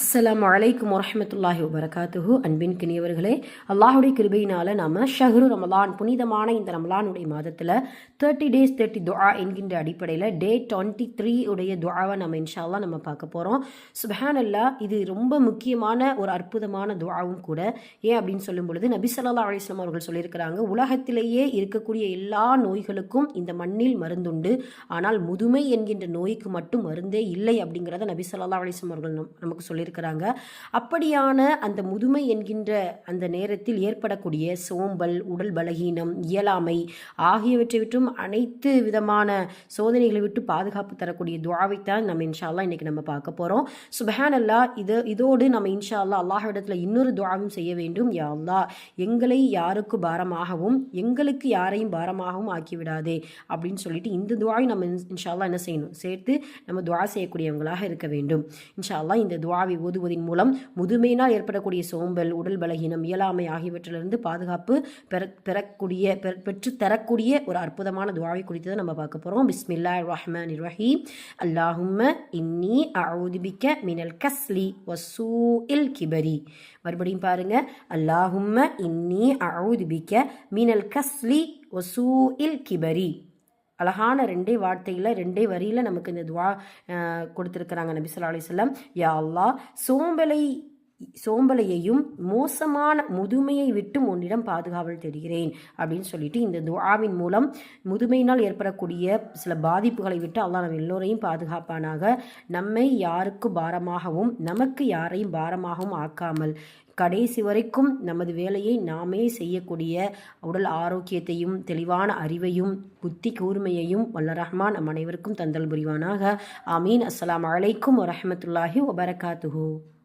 அஸ்ஸலாமு அலைக்கும் வரஹ்மத்துல்லாஹி வபரகாத்துஹு. அன்பின் கிணியவர்களே, அல்லாஹுடைய கிருபையினால் நம்ம ஷஹ்ரு ரமலான், புனிதமான இந்த ரமலானுடைய மாதத்தில் 30 days 30 துஆ என்கின்ற அடிப்படையில் டே 23 உடைய துஆவை நம்ம இன்ஷா அல்லாஹ் நம்ம பார்க்க போகிறோம். சுப்ஹானல்லாஹ், இது ரொம்ப முக்கியமான ஒரு அற்புதமான துஆவும் கூட. ஏன் அப்படின்னு சொல்லும் பொழுது நபி ஸல்லல்லாஹு அலைஹி வஸல்லம் அவர்கள் சொல்லியிருக்கிறாங்க, உலகத்திலேயே இருக்கக்கூடிய எல்லா நோய்களுக்கும் இந்த மண்ணில் மருந்துண்டு, ஆனால் முதுமை என்கின்ற நோய்க்கு மட்டும் மருந்தே இல்லை அப்படிங்கிறத நபி ஸல்லல்லாஹு அலைஹி வஸல்லம் அவர்கள் நமக்கு சொல்லியிருக்கிறாங்க. அப்படியான அந்த முதுமை என்கின்ற அந்த நேரத்தில் ஏற்படக்கூடிய சோம்பல், உடல் பலகீனம், இயலாமை ஆகியவற்றை விட்டும் அனைத்து விதமான சோதனைகளை விட்டு பாதுகாப்பு தரக்கூடிய துஆவைத்தான் நம்ம இன்ஷா அல்லாஹ் இன்னைக்கு நம்ம பார்க்க போகிறோம். சுப்ஹானல்லாஹ், இதோடு நம்ம இன்ஷா அல்லாஹ் அல்லாஹ்விடத்தில் இன்னொரு துஆவும் செய்ய வேண்டும். யா அல்லாஹ், எங்களை யாருக்கு பாரமாகவும் எங்களுக்கு யாரையும் பாரமாகவும் ஆக்கிவிடாதே அப்படின்னு சொல்லிட்டு இந்த துஆவை நம்ம இன்ஷா அல்லாஹ் என்ன செய்யணும், சேர்த்து நம்ம துஆ செய்யக்கூடியவங்களாக இருக்க வேண்டும். இன்ஷா அல்லாஹ் இந்த துஆவை ஓதுவதின் மூலம் முதுமையினால் ஏற்படக்கூடிய சோம்பல், உடல் பலகீனம், இயலாமை ஆகியவற்றிலிருந்து பாதுகாப்பு பெற்று தரக்கூடிய ஒரு அற்புதமான துஆவை குறித்து தான் நம்ம பார்க்க போகிறோம். பிஸ்மில்லாஹிர் ரஹ்மானிர் ரஹீம். அல்லாஹும்ம இன்னி அஊது பிக்க மினல் கஸ்லி வஸ்ஸூஇல் கிபரி. மறுபடியும் பாருங்க, அல்லாஹும்ம இன்னி அஊது பிக்க மினல் கஸ்லி வஸ்ஸூஇல் கிபரி. அழகான ரெண்டே வார்த்தையில் ரெண்டே வரியில் நமக்கு இந்த துஆ கொடுத்துருக்குறாங்க நபி ஸல்லல்லாஹு அலைஹி வஸல்லம். யா அல்லாஹ், சோம்பலையையும் மோசமான முதுமையை விட்டும் உன்னிடம் பாதுகாவல் தேடுகிறேன் அப்படின்னு சொல்லிட்டு இந்த துஆவின் மூலம் முதுமையினால் ஏற்படக்கூடிய சில பாதிப்புகளை விட்டு அல்லாஹ் நம்ம எல்லோரையும் பாதுகாப்பானாக. நம்மை யாருக்கு பாரமாகவும் நமக்கு யாரையும் பாரமாகவும் ஆக்காமல் கடைசி வரைக்கும் நமது வேலையை நாமே செய்யக்கூடிய உடல் ஆரோக்கியத்தையும் தெளிவான அறிவையும் புத்தி கூர்மையையும் வல்ல ரஹ்மான் நம் அனைவருக்கும் தந்தல் புரிவானாக. ஆமீன். அஸ்ஸலாமு அலைக்கும் வரஹ்மத்துல்லாஹி வபரகாத்துஹு.